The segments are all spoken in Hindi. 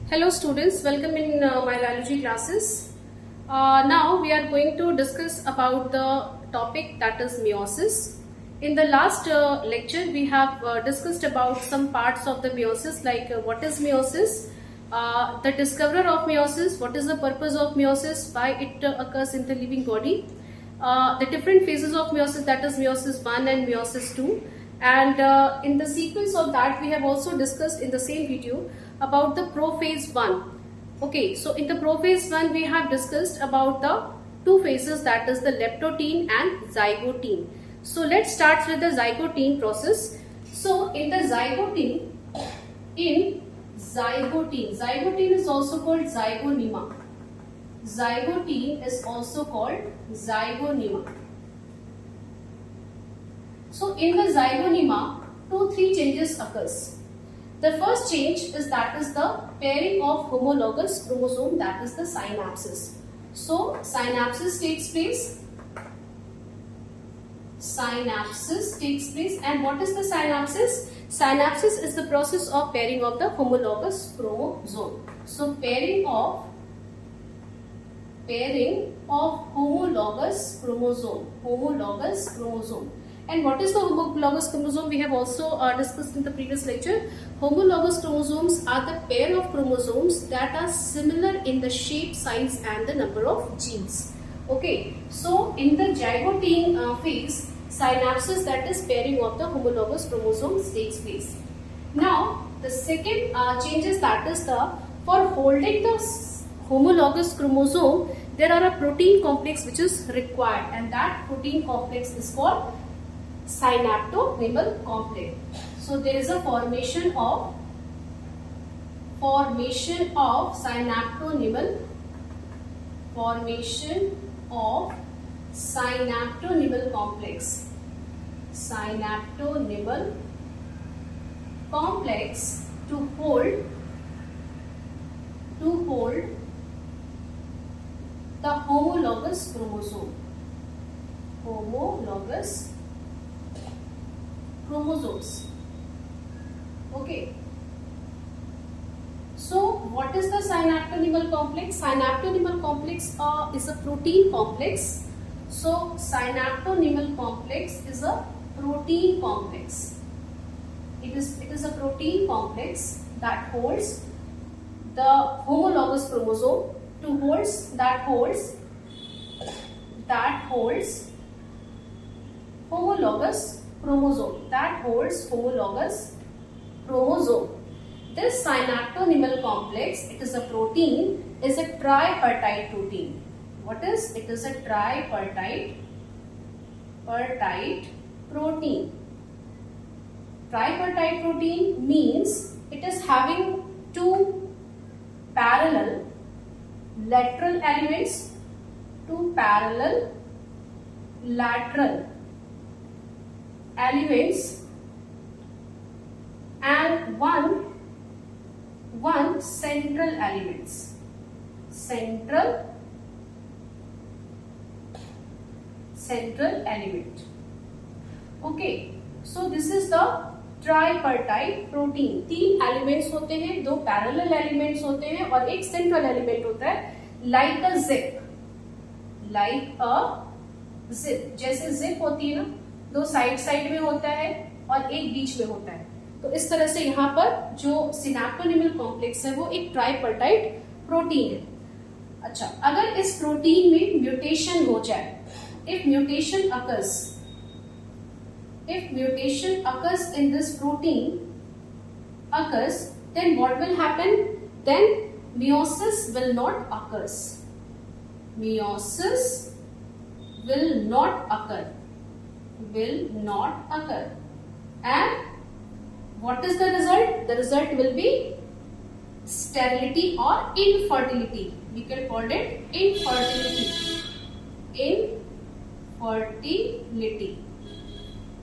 Hello students, welcome in my biology classes. Now we are going to discuss about the topic that is meiosis. In the last lecture we have discussed about some parts of the meiosis like what is meiosis, the discoverer of meiosis, what is the purpose of meiosis, why it occurs in the living body, the different phases of meiosis, that is meiosis 1 and meiosis 2, and in the sequence of that we have also discussed in the same video about the prophase 1. Okay, so in the prophase 1 we have discussed about the two phases, that is the leptotene and zygotene. So let's start with the zygotene process. So in the zygotene, zygotene is also called zygonema. Zygotene is also called zygonema. So in the zygonema, 2-3 changes occurs. The first change is the pairing of homologous chromosome, that is the synapses. So synapses takes place. And what is the synapses? Synapses is the process of pairing of the homologous chromosome. So pairing of homologous chromosome. And what is the homologous chromosome? We have also discussed in the previous lecture. Homologous chromosomes are the pair of chromosomes that are similar in the shape, size and the number of genes. Okay, so in the zygotene phase, synapses, that is pairing of the homologous chromosomes, takes place. Now the second change is for holding the homologous chromosome, there are a protein complex which is required, and that protein complex is called synaptonemal complex. So there is a formation of synaptonemal complex to hold the homologous chromosomes. Okay. So what is the synaptonemal complex? Synaptonemal complex is a protein complex. So synaptonemal complex is a protein complex. It is a protein complex that holds the homologous chromosome, that holds homologous chromosome. This synaptonemal complex, it is a protein, is a tripartite protein. What is? It is a tripartite protein. Tripartite protein means it is having two parallel lateral elements, two parallel lateral elements, and one central elements. Central element. Okay, so this is the tripartite protein. 3 elements होते हैं, 2 पैरेलल एलिमेंट्स होते हैं और एक सेंट्रल एलिमेंट होता है. लाइक अ जिप, जैसे जिप होती है ना, 2 साइड में होता है और एक बीच में होता है. तो इस तरह से यहाँ पर जो सिनेप्टोनेमल कॉम्प्लेक्स है वो एक ट्राइपर्टाइट प्रोटीन है. अच्छा, अगर इस प्रोटीन में म्यूटेशन हो जाए, if mutation occurs in this protein then what will happen? Then meiosis will not occur. And what is the result? The result will be sterility or infertility. We can call it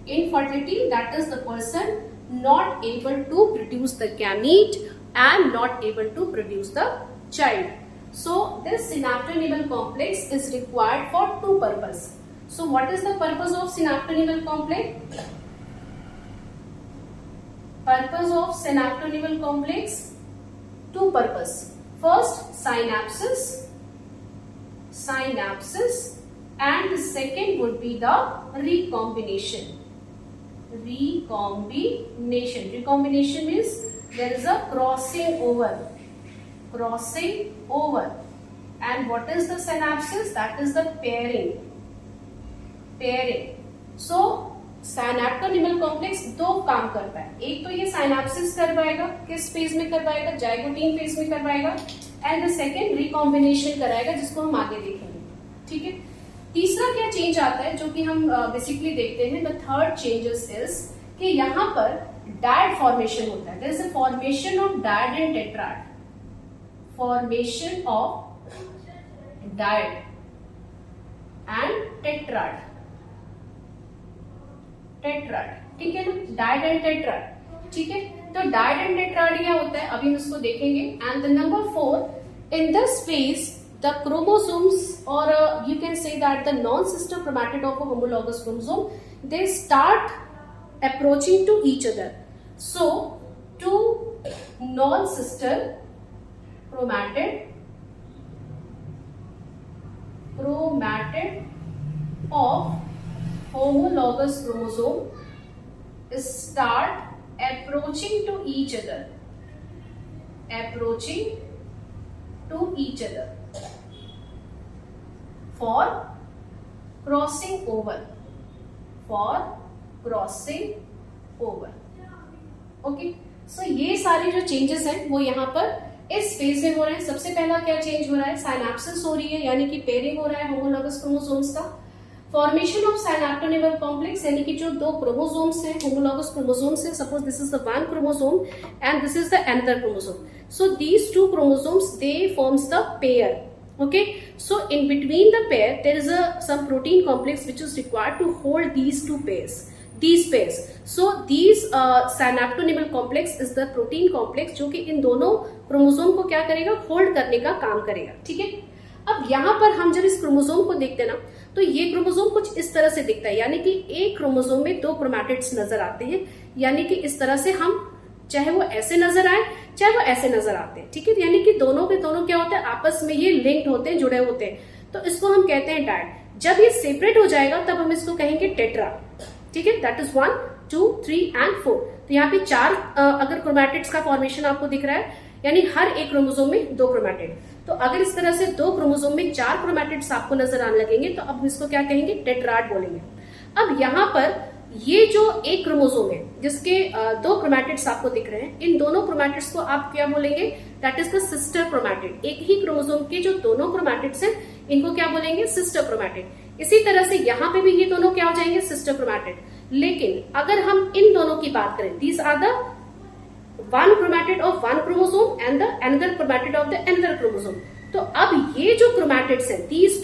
infertility, that is the person not able to produce the gamete and not able to produce the child. So this synaptonemal complex is required for 2 purposes. So what is the purpose of synaptonemal complex? Purpose of synaptonemal complex two purpose. First, synapses, and the second would be the recombination. Recombination means there is a crossing over. And what is the synapses? That is the pairing. So synaptonemal complex दो काम करता है. एक तो ये साइनैप्सिस करवाएगा, किस फेज में करवाएगा? जाइगोटीन फेज में करवाएगा. एंड द सेकेंड रिकॉम्बिनेशन कराएगा, जिसको हम आगे देखेंगे. ठीक है. तीसरा क्या चेंज आता है जो कि हम बेसिकली देखते हैं? द थर्ड चेंजेस इज कि यहाँ पर डायड फॉर्मेशन होता है. There is a formation of dyad and tetrad. Formation of dyad and tetrad. ठीक है ना? Dyad and tetrad. ठीक है. तो डायड एंड टेट्राड क्या होता है अभी हम इसको देखेंगे. And the number 4, in this phase the chromosomes, or you can say that the non-sister chromatid of a homologous chromosome, they start approaching to each other. So two non-sister chromatid of homologous chromosome start approaching to each other. For crossing over. Okay. So ये सारे जो चेंजेस हैं वो यहाँ पर इस फेज में हो रहे हैं. सबसे पहला क्या चेंज हो रहा है? साइनैप्सिस हो रही है, यानी कि पेयरिंग हो रहा है होमोलॉगस क्रोमोसोम्स का. फॉर्मेशन ऑफ साइनैप्टोनिमल कॉम्प्लेक्स, यानी कि जो दो क्रोमोसोम्स हैं, होमोलॉगस क्रोमोसोम्स हैं. Suppose this is the one chromosome and this is the another chromosome. So these two chromosomes, they forms the pair. Okay, so in between the pair there is some protein complex which is required to hold these pairs. So these synaptonimal complex is the protein complex जो कि इन दोनों क्रोमोसोम को क्या करेगा? होल्ड करने का काम करेगा. ठीक है. अब यहाँ पर हम जब इस क्रोमोसोम को देखते हैं ना, तो ये क्रोमोसोम कुछ इस तरह से दिखता है, यानी कि एक क्रोमोसोम में दो क्रोमैटिड्स नजर आते हैं. यानी कि इस तरह से हम, चाहे वो ऐसे नजर आए चाहे वो ऐसे नजर आते हैं. ठीक है. यानी कि दोनों के दोनों क्या होते हैं? आपस में ये लिंक्ड होते हैं, जुड़े होते हैं. तो इसको हम कहते हैं डायड. जब ये सेपरेट हो जाएगा तब हम इसको कहेंगे टेट्रा. ठीक है. That is 1, 2, 3 and 4. तो यहाँ पे 4 अगर क्रोमैटिड्स का फॉर्मेशन आपको दिख रहा है, यानी हर एक क्रोमोसोम में 2 क्रोमैटिड. तो अगर इस तरह से 2 क्रोमोसोम में 4 क्रोमैटिड्स आपको नजर आने लगेंगे तो अब इसको क्या कहेंगे? टेट्राड बोलेंगे. अब यहाँ पर ये जो एक क्रोमोसोम है जिसके 2 क्रोमैटिड्स आपको दिख रहे हैं, इन दोनों क्रोमैटिड्स को आप क्या बोलेंगे? That is the sister chromatid. एक ही क्रोमोसोम के जो दोनों क्रोमैटिड्स हैं इनको क्या बोलेंगे? Sister chromatid. इसी तरह से यहाँ पे भी ये दोनों क्या हो जाएंगे? Sister chromatid. लेकिन अगर हम इन दोनों की बात करें, these are the one chromatid of one chromosome and the another chromatid of the another chromosome. तो अब ये जो क्रोमैटिड्स हैं, दीज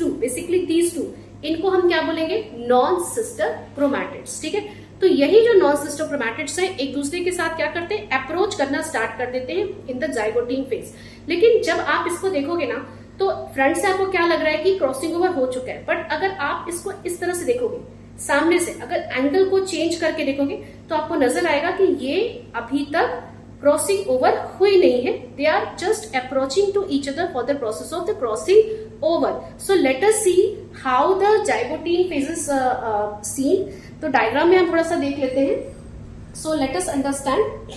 टू, इनको हम क्या बोलेंगे? Non sister chromatids. ठीक है. तो यही जो नॉन सिस्टर क्रोमैटिड्स हैं एक दूसरे के साथ क्या करते हैं? अप्रोच करना स्टार्ट कर देते हैं इन द जाइगोटीन फेज. लेकिन जब आप इसको देखोगे ना, तो फ्रंट से आपको क्या लग रहा है कि क्रॉसिंग ओवर हो चुका है. बट अगर आप इसको इस तरह से देखोगे, सामने से अगर एंगल को चेंज करके देखोगे, तो आपको नजर आएगा कि ये अभी तक क्रॉसिंग ओवर हुई नहीं है. They are just approaching to each other for the process of the crossing over. So let us see how the zygote phase is seen. तो डायग्राम में हम थोड़ा सा देख लेते हैं. So let us understand.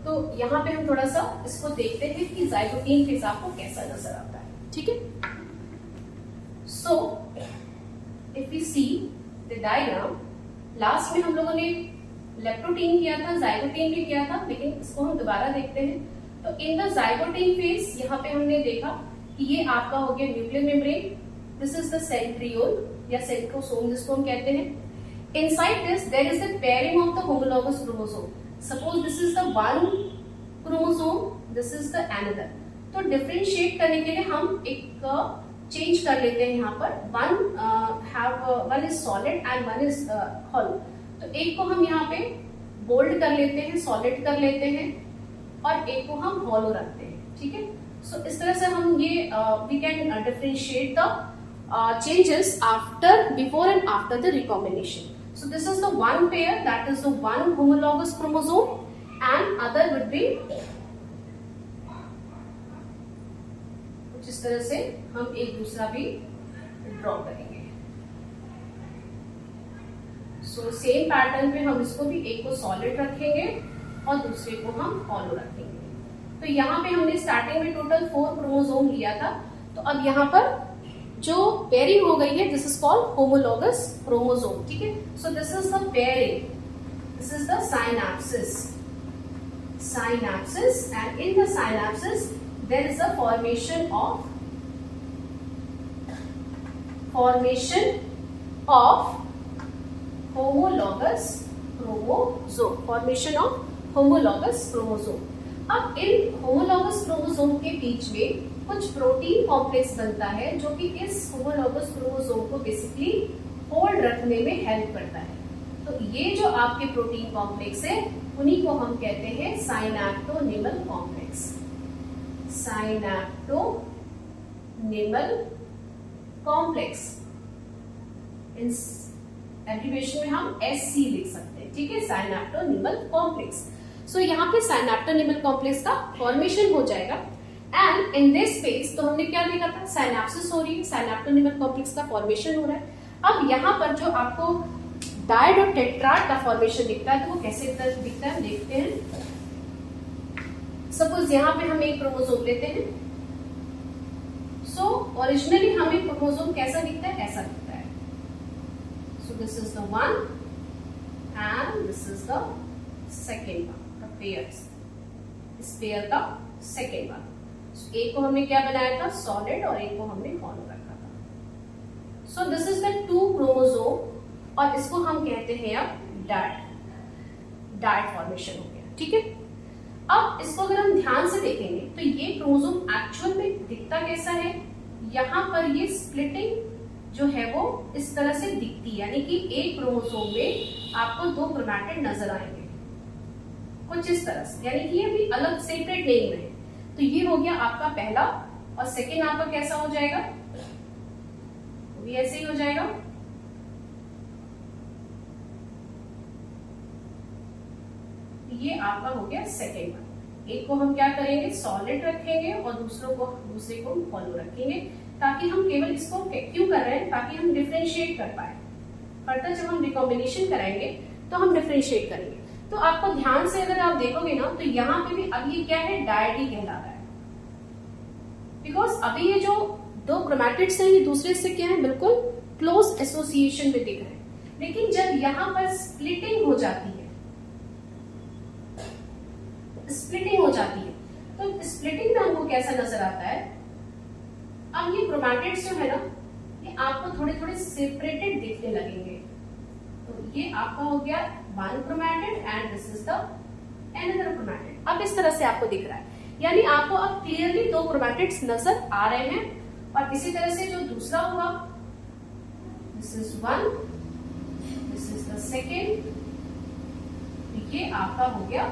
तो यहाँ पे हम थोड़ा सा इसको देखते हैं कि zygote phase आपको कैसा नजर आता है. ठीक है. So if we see the diagram, last में हम लोगों ने लेप्टोटीन किया था, zygote भी किया था, लेकिन इसको हम दोबारा देखते हैं. तो इन द जाइगोटीन फेज यहाँ पे हमने देखा कि ये आपका हो गया nuclear membrane. This is the centriole या सेंट्रोसोम जिसको हम कहते हैं. Inside this there is the pairing of the homologous chromosome. Suppose this is the one chromosome, this is the another. तो डिफरेंशिएट करने के लिए हम एक चेंज कर लेते हैं. यहाँ पर one is solid and one is hollow. तो एक को हम यहाँ पे बोल्ड कर लेते हैं, सॉलिड कर लेते हैं, और एक को हम हॉलो रखते हैं. ठीक है. सो इस तरह से हम ये we can differentiate the changes after, before and after the recombination. So this is the one pair, that is the one homologous chromosome, and other would be, कुछ इस तरह से हम एक दूसरा भी ड्रॉ करेंगे। सो सेम पैटर्न पे हम इसको भी, एक को सॉलिड रखेंगे और दूसरे को हम हॉलो रखेंगे। तो यहाँ पे हमने स्टार्टिंग में टोटल 4 क्रोमोसोम लिया था, तो अब यहाँ पर जो पेयरिंग हो गई है, this is called homologous chromosome. ठीक है, so this is the pairing, this is the synapsis, and in the synapsis there is a formation of homologous chromosome। अब इन होमोलॉगस क्रोमोसोम के बीच में कुछ प्रोटीन कॉम्प्लेक्स बनता है जो कि इस होमोलॉगस क्रोमोसोम को बेसिकली होल्ड रखने में हेल्प करता है। तो ये जो आपके प्रोटीन कॉम्प्लेक्स है, उन्हीं को हम कहते हैं साइनैप्टोनिमल कॉम्प्लेक्स। साइनैप्टोनिमल कॉम्प्लेक्स, एब्रिविएशन में हम SC लिख सकते हैं। ठीक है, साइनैप्टोनिमल कॉम्प्लेक्स। सो यहाँ पे साइनैप्टोनिमल कॉम्प्लेक्स का फॉर्मेशन हो जाएगा, एंड इन दिस फेज तो हमने क्या देखा था, साइनैप्सिस हो रही है, साइनैप्टोनिमल कॉम्प्लेक्स का फॉर्मेशन हो रहा है। अब यहाँ पर जो आपको डायड और टेट्राड का फॉर्मेशन दिखता है, तो वो कैसे दिखता है देखते हैं। सपोज यहाँ पे हम एक क्रोमोसोम लेते हैं, सो ओरिजिनली हमें क्रोमोसोम कैसा दिखता है, ऐसा दिखता है। So this is the one and this is the second one, the pairs, इस पेयर का सेकेंड वन। एक को हमने क्या बनाया था, सॉलिड, और एक को हमने हॉलो रखा था। सो दिस इज द 2 क्रोमोसोम, और इसको हम कहते हैं अब डायड फॉर्मेशन हो गया। ठीक है, अब इसको अगर हम ध्यान से देखेंगे तो ये क्रोमोसोम एक्चुअल में दिखता कैसा है, यहाँ पर ये स्प्लिटिंग जो है वो इस तरह से दिखती है, यानी कि एक क्रोमोसोम में आपको 2 क्रोमैटिड नजर आएंगे कुछ इस तरह से, यानी कि ये भी अलग सेपरेट नहीं रहे। तो ये हो गया आपका पहला, और सेकेंड आपका कैसा हो जाएगा, वो भी ऐसे ही हो जाएगा। ये आपका हो गया सेकेंड वन। एक को हम क्या करेंगे, सॉलिड रखेंगे, और दूसरे को हॉलो रखेंगे, ताकि हम केवल इसको क्यों कर रहे हैं, ताकि हम डिफरेंशिएट कर पाए। फर्दर जब हम रिकॉम्बिनेशन कराएंगे तो हम डिफरेंशिएट करेंगे। तो आपको ध्यान से अगर आप देखोगे ना, तो यहाँ पे भी अब ये क्या है, डायड ही कहला रहा है, बिकॉज अभी ये जो 2 क्रोमैटिड्स हैं, ये दूसरे से क्या है, बिल्कुल क्लोज एसोसिएशन में दिख रहे हैं। लेकिन जब यहाँ पर स्प्लिटिंग हो जाती है, तो स्प्लिटिंग में हमको कैसा नजर आता है, अब ये क्रोमैटिड्स जो है ना, ये आपको थोड़े थोड़े सेपरेटेड दिखने लगेंगे। तो ये आपका हो गया 1 chromatid and this is the another chromatid. अब इस तरह से आपको दिख रहा है, यानी आपको अब क्लियरली 2 क्रोमैटिड्स नजर आ रहे हैं। और इसी तरह से जो दूसरा होगा, this is 1, this is the second, ये आपका हो गया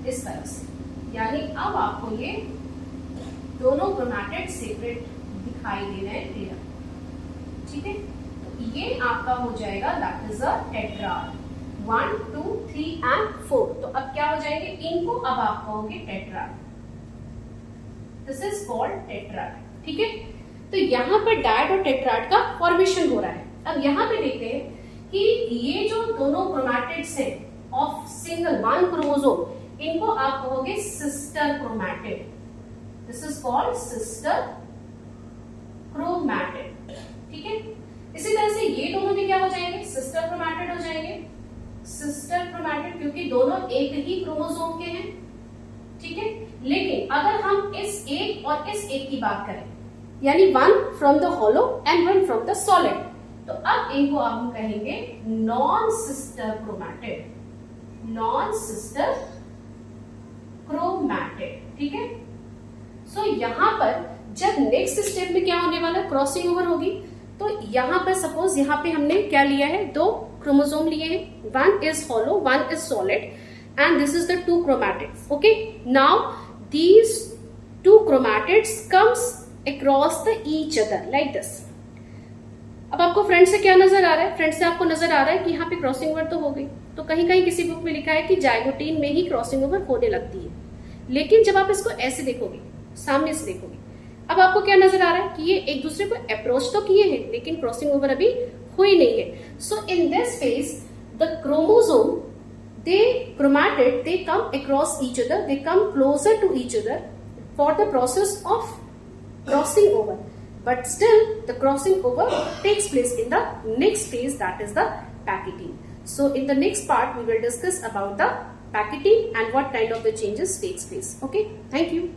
इस तरह से, यानी अब आपको ये दोनों क्रोमैटिड सेपरेट दिखाई दे रहे हैं क्लियर। ठीक है, तो ये आपका हो जाएगा, that is a tetrad. 1, 2, 3 and 4। तो अब क्या हो जाएंगे, इनको अब आप कहोगे tetrad. This is called tetrad. ठीक है, तो यहाँ पर डायड और टेट्राड का फॉर्मेशन हो रहा है। अब यहाँ पे देखते हैं कि ये जो दोनों क्रोमैटिड्स हैं ऑफ सिंगल 1 क्रोमोसोम, इनको आप कहोगे sister chromatid. This is called sister chromatid. ठीक है, इसी तरह से ये दोनों भी क्या हो जाएंगे, सिस्टर क्रोमैटिड हो जाएंगे। सिस्टर क्रोमैटिड क्योंकि दोनों एक ही क्रोमोसोम के हैं। ठीक है, लेकिन अगर हम इस एक और इस एक की बात करें, यानी 1 from the hollow and 1 from the solid, तो अब इनको हम कहेंगे non sister chromatid, non sister chromatid. ठीक है, सो यहां पर जब नेक्स्ट स्टेप में क्या होने वाला, क्रॉसिंग ओवर होगी। तो यहां पर सपोज यहाँ पे हमने क्या लिया है, 2 क्रोमोसोम लिए हैं, 1 is hollow, 1 is solid, and this is the 2 chromatids. Okay, now these 2 chromatids comes across the each other like this. अब आपको फ्रंट से क्या नजर आ रहा है, फ्रंट से आपको नजर आ रहा है कि यहाँ पे क्रॉसिंग ओवर तो हो गई। तो कहीं कहीं किसी बुक में लिखा है कि जाइगोटीन में ही क्रॉसिंग ओवर होने लगती है, लेकिन जब आप इसको ऐसे देखोगे, सामने से देखोगे, अब आपको क्या नजर आ रहा है कि ये एक दूसरे को अप्रोच तो किए हैं लेकिन क्रॉसिंग ओवर अभी हुई नहीं है. So in this phase the chromosome, they chromatid, they come across each other, they come closer to each other for the process of crossing over, but still the crossing over takes place in the next phase, that is the pachytene. So in the next part we will discuss about the pachytene and what kind of the changes takes place. Okay, thank you.